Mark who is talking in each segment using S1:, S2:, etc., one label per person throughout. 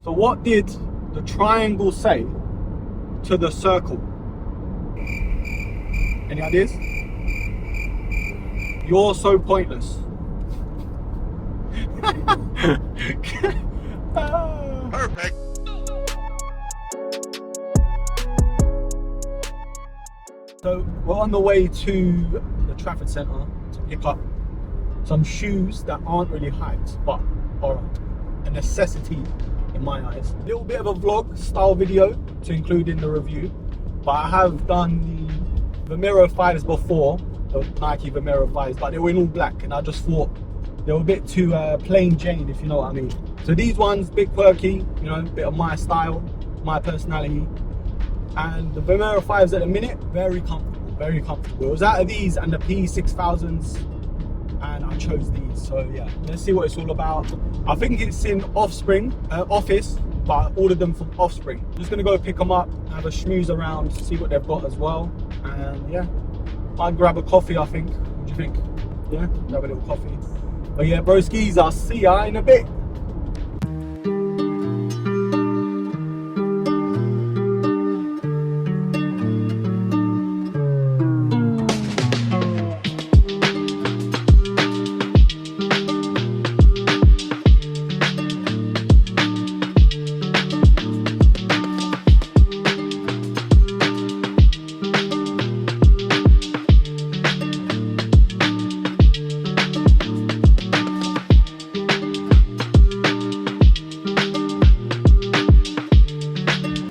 S1: So what did the triangle say to the circle? Any ideas? You're so pointless.
S2: Perfect.
S1: So we're on the way to the Trafford Centre to pick up some shoes that aren't really hyped, but are a necessity in my eyes. A little bit of a vlog style video to include in the review, but I have done the Vomero 5s before, the Nike Vomero 5s, but they were in all black, and I just thought they were a bit too plain Jane, if you know what I mean. So these ones, bit quirky, you know, a bit of my style, my personality. And the Vomero 5s at the minute, very comfortable, very comfortable. It was out of these and the P6000s, and I chose these. So yeah, let's see what it's all about. I think it's in Offspring, Office, but I ordered them from Offspring. I'm just gonna go pick them up, have a schmooze around, see what they've got as well. And yeah, might grab a coffee, I think. What do you think? Yeah, grab a little coffee. But yeah, broskies, I'll see ya in a bit.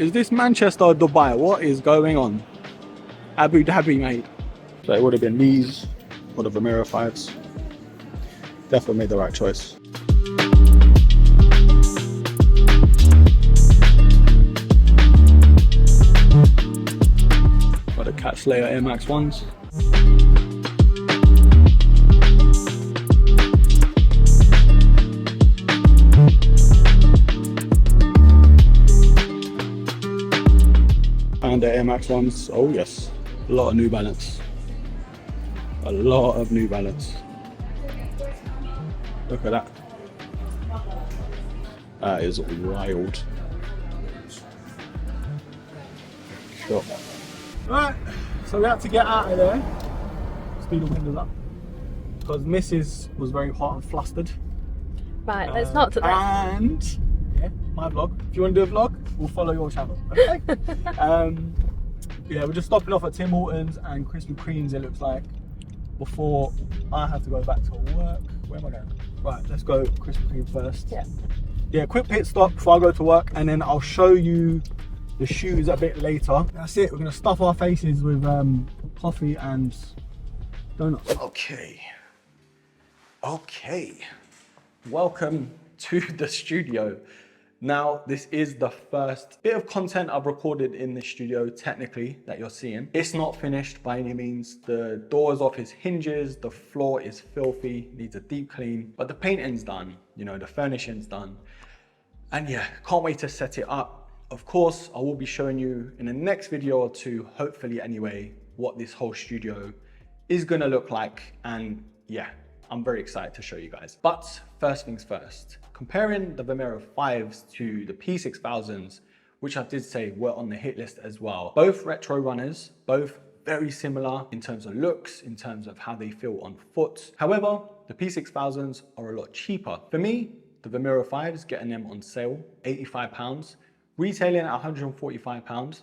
S1: Is this Manchester or Dubai? What is going on? Abu Dhabi, mate. So it would have been these or the Vomero 5s. Definitely made the right choice. Got the Cat Slayer Air Max 1s. And the Air Max 1s. Oh yes, a lot of New Balance. A lot of New Balance. Look at that. That is wild. Sure. Right, so we had to get out of there. Speed the windows up. Because Mrs. was very hot and flustered.
S3: Right, let's not to that.
S1: And yeah, my vlog. If you want to do a vlog, we'll follow your channel. Okay. Yeah, we're just stopping off at Tim Hortons and Krispy Kremes, it looks like, before I have to go back to work. Where am I going? Right, let's go Krispy Kreme first.
S3: Yeah.
S1: Yeah, quick pit stop before I go to work, and then I'll show you the shoes a bit later. That's it. We're gonna stuff our faces with coffee and donuts. Okay. Welcome to the studio. Now, this is the first bit of content I've recorded in the studio, technically, that you're seeing. It's not finished by any means. The door's off its hinges, the floor is filthy, needs a deep clean, but the painting's done, you know, the furnishing's done. And yeah, can't wait to set it up. Of course, I will be showing you in the next video or two, hopefully anyway, what this whole studio is gonna look like. And yeah, I'm very excited to show you guys. But first things first, comparing the Vomero 5s to the P6000s, which I did say were on the hit list as well. Both retro runners, both very similar in terms of looks, in terms of how they feel on foot. However, the P6000s are a lot cheaper. For me, the Vomero 5s, getting them on sale, £85, retailing at £145.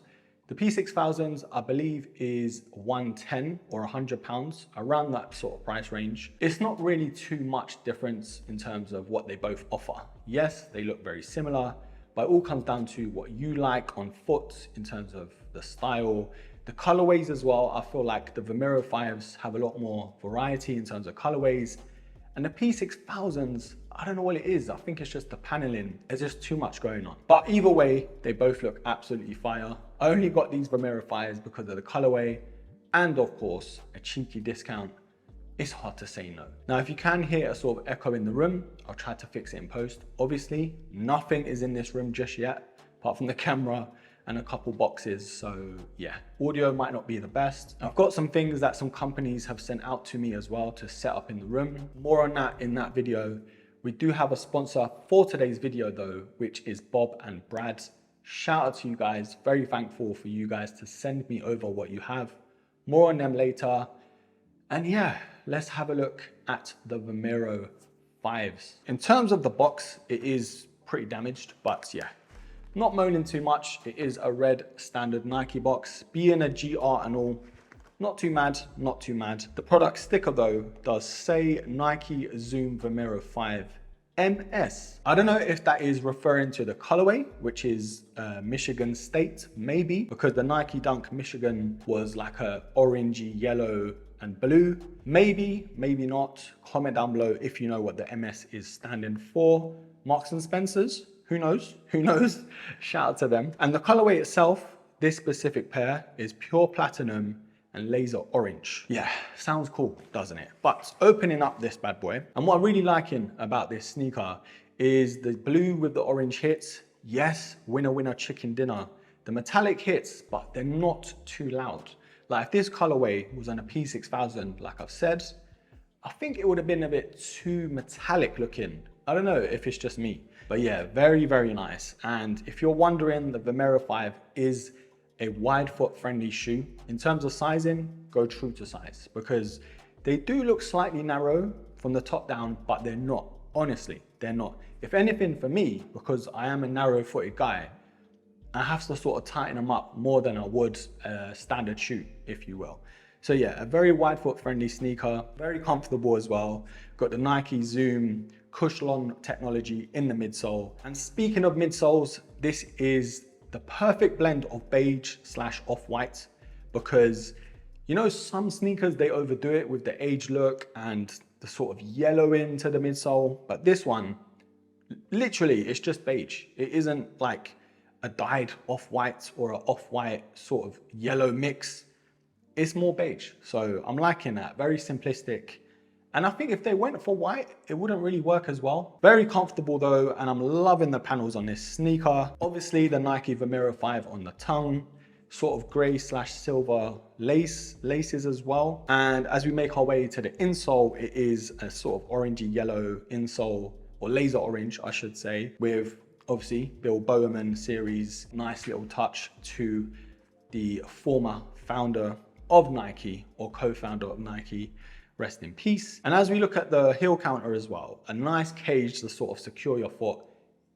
S1: The P6000s, I believe, is £110 or £100, around that sort of price range. It's not really too much difference in terms of what they both offer. Yes, they look very similar, but it all comes down to what you like on foot in terms of the style, the colorways as well. I feel like the Vomero 5s have a lot more variety in terms of colorways, and the P6000s, I don't know what it is. I think it's just the paneling. There's just too much going on. But either way, they both look absolutely fire. I only got these Vomero 5s because of the colorway and of course, a cheeky discount. It's hard to say no. Now, if you can hear a sort of echo in the room, I'll try to fix it in post. Obviously, nothing is in this room just yet, apart from the camera and a couple boxes. So yeah, audio might not be the best. I've got some things that some companies have sent out to me as well to set up in the room. More on that in that video, We do have a sponsor for today's video though, which is Bob and Brad. Shout out to you guys. Very thankful for you guys to send me over what you have. More on them later. And yeah, let's have a look at the Vomero 5s. In terms of the box, it is pretty damaged, but yeah, not moaning too much. It is a red standard Nike box, being a GR and all. Not too mad, not too mad. The product sticker though does say Nike Zoom Vomero 5 MS. I don't know if that is referring to the colorway, which is Michigan State, maybe, because the Nike Dunk Michigan was like a orangey, yellow and blue. Maybe, maybe not. Comment down below if you know what the MS is standing for. Marks and Spencers, who knows? Who knows? Shout out to them. And the colorway itself, this specific pair is pure platinum and laser orange. Yeah, sounds cool, doesn't it? But opening up this bad boy, and what I'm really liking about this sneaker is the blue with the orange hits. Yes, winner, winner, chicken dinner. The metallic hits, but they're not too loud. Like if this colorway was on a P6000, like I've said, I think it would have been a bit too metallic looking. I don't know if it's just me, but yeah, very, very nice. And if you're wondering, the Vomero 5 is a wide foot friendly shoe. In terms of sizing, go true to size because they do look slightly narrow from the top down, but they're not. Honestly, they're not. If anything for me, because I am a narrow footed guy, I have to sort of tighten them up more than I would a standard shoe, if you will. So yeah, a very wide foot friendly sneaker, very comfortable as well. Got the Nike Zoom Cushlon technology in the midsole. And speaking of midsoles, this is the perfect blend of beige / off-white, because you know some sneakers, they overdo it with the age look and the sort of yellowing to the midsole, but this one, literally, it's just beige. It isn't like a dyed off-white or an off-white sort of yellow mix. It's more beige, so I'm liking that. Very simplistic. And I think if they went for white, it wouldn't really work as well. Very comfortable though, and I'm loving the panels on this sneaker. Obviously the Nike Vomero 5 on the tongue, sort of gray / silver laces as well. And as we make our way to the insole, it is a sort of orangey yellow insole, or laser orange, I should say, with obviously Bill Bowerman series, nice little touch to the former founder of Nike, or co-founder of Nike, rest in peace. And as we look at the heel counter as well, a nice cage to sort of secure your foot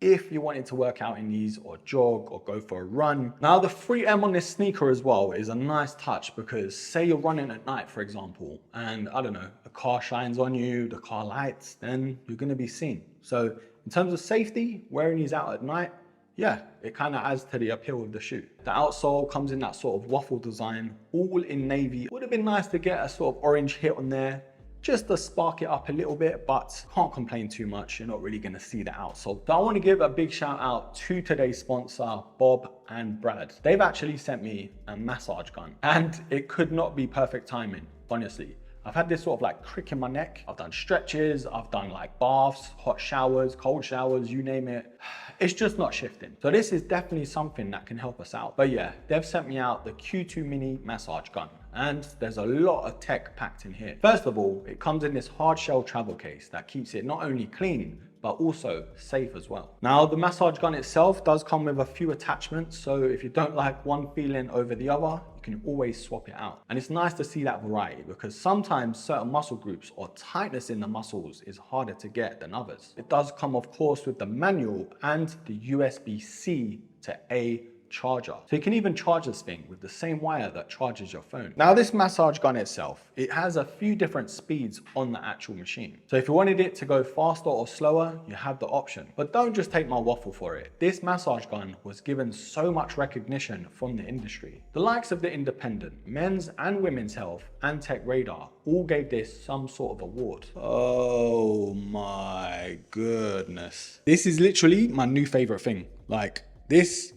S1: if you wanted to work out in these or jog or go for a run. Now the 3M on this sneaker as well is a nice touch, because say you're running at night, for example, and I don't know, a car shines on you, the car lights, then you're gonna be seen. So in terms of safety, wearing these out at night, yeah, it kind of adds to the appeal of the shoe. The outsole comes in that sort of waffle design, all in navy. Would have been nice to get a sort of orange hit on there, just to spark it up a little bit, but can't complain too much. You're not really gonna see the outsole. So I wanna give a big shout out to today's sponsor, Bob and Brad. They've actually sent me a massage gun, and it could not be perfect timing, honestly. I've had this sort of like crick in my neck. I've done stretches, I've done like baths, hot showers, cold showers, you name it. It's just not shifting. So this is definitely something that can help us out. But yeah, they've sent me out the Q2 Mini massage gun, and there's a lot of tech packed in here. First of all, it comes in this hard shell travel case that keeps it not only clean, but also safe as well. Now, the massage gun itself does come with a few attachments, so if you don't like one feeling over the other, you can always swap it out. And it's nice to see that variety, because sometimes certain muscle groups or tightness in the muscles is harder to get than others. It does come, of course, with the manual and the USB-C to A charger. So you can even charge this thing with the same wire that charges your phone. Now this massage gun itself, it has a few different speeds on the actual machine. So if you wanted it to go faster or slower, you have the option. But don't just take my waffle for it. This massage gun was given so much recognition from the industry. The likes of The Independent, Men's and Women's Health, and Tech Radar all gave this some sort of award. Oh my goodness. This is literally my new favorite thing. Like, this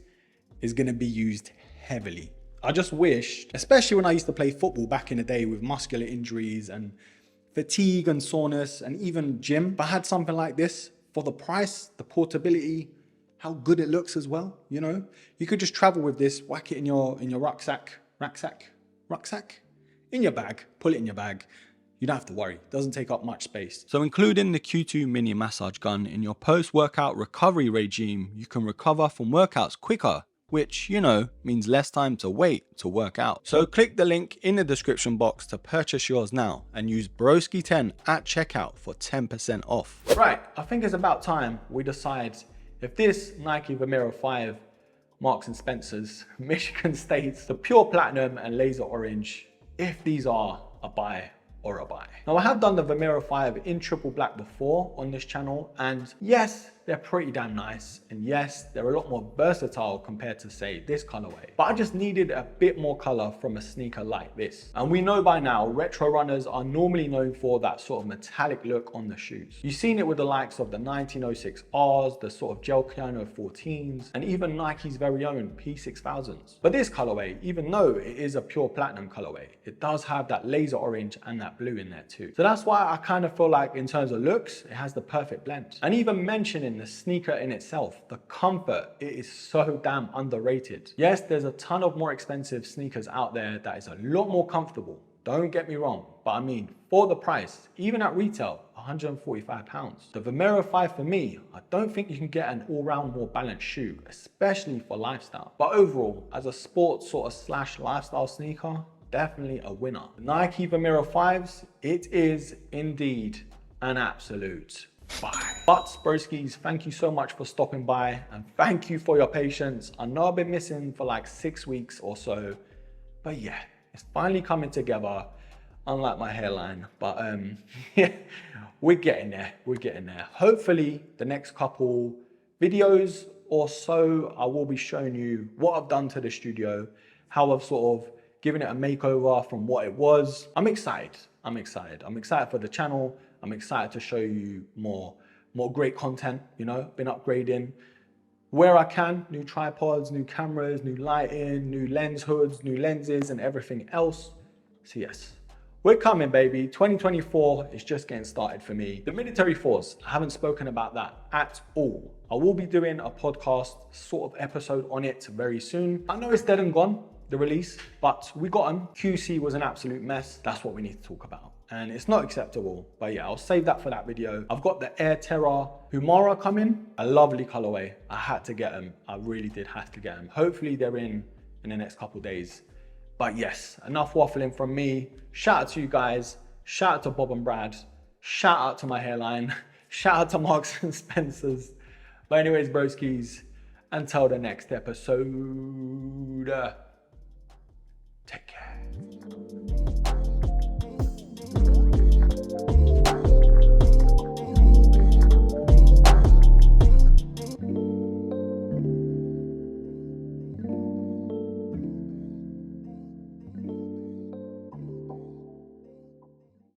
S1: is going to be used heavily. I just wished, especially when I used to play football back in the day with muscular injuries and fatigue and soreness and even gym, if I had something like this for the price, the portability, how good it looks as well, you know? You could just travel with this, whack it in your rucksack, in your bag, pull it in your bag. you don't have to worry. It doesn't take up much space. So including the Q2 mini massage gun in your post-workout recovery regime, you can recover from workouts quicker, which, you know, means less time to wait to work out. So click the link in the description box to purchase yours now and use Broski10 at checkout for 10% off. Right, I think it's about time we decide if this Nike Vomero 5 Marks and Spencer's Michigan States, the pure platinum and laser orange, if these are a buy or a buy. Now I have done the Vomero 5 in triple black before on this channel, and yes, they're pretty damn nice. And yes, they're a lot more versatile compared to say this colorway. But I just needed a bit more color from a sneaker like this. And we know by now, retro runners are normally known for that sort of metallic look on the shoes. You've seen it with the likes of the 1906 Rs, the sort of gel piano 14s, and even Nike's very own P6000s. But this colorway, even though it is a pure platinum colorway, it does have that laser orange and that blue in there too. So that's why I kind of feel like in terms of looks, it has the perfect blend. And even mentioning the sneaker in itself, the comfort, it is so damn underrated. Yes, there's a ton of more expensive sneakers out there that is a lot more comfortable. Don't get me wrong, but I mean, for the price, even at retail, £145. The Vomero 5 for me, I don't think you can get an all-round more balanced shoe, especially for lifestyle. But overall, as a sports sort of slash lifestyle sneaker, definitely a winner. The Nike Vomero 5s, it is indeed an absolute buy. But broskies, thank you so much for stopping by and thank you for your patience. I know I've been missing for like 6 weeks or so, but yeah, it's finally coming together, unlike my hairline. But yeah, we're getting there, we're getting there. Hopefully the next couple videos or so, I will be showing you what I've done to the studio, how I've sort of given it a makeover from what it was. I'm excited, I'm excited. I'm excited for the channel. I'm excited to show you more great content, you know, been upgrading where I can, new tripods, new cameras, new lighting, new lens hoods, new lenses and everything else. So yes, we're coming, baby. 2024 is just getting started for me. The military force, I haven't spoken about that at all. I will be doing a podcast sort of episode on it very soon. I know it's dead and gone, the release, but we got them. QC was an absolute mess. That's what we need to talk about. And it's not acceptable, but yeah, I'll save that for that video. I've got the Air Terra Humara coming, a lovely colorway. I had to get them. I really did have to get them. Hopefully they're in the next couple of days. But yes, enough waffling from me. Shout out to you guys. Shout out to Bob and Brad. Shout out to my hairline. Shout out to Marks and Spencer's. But anyways, broskies, until the next episode, take care.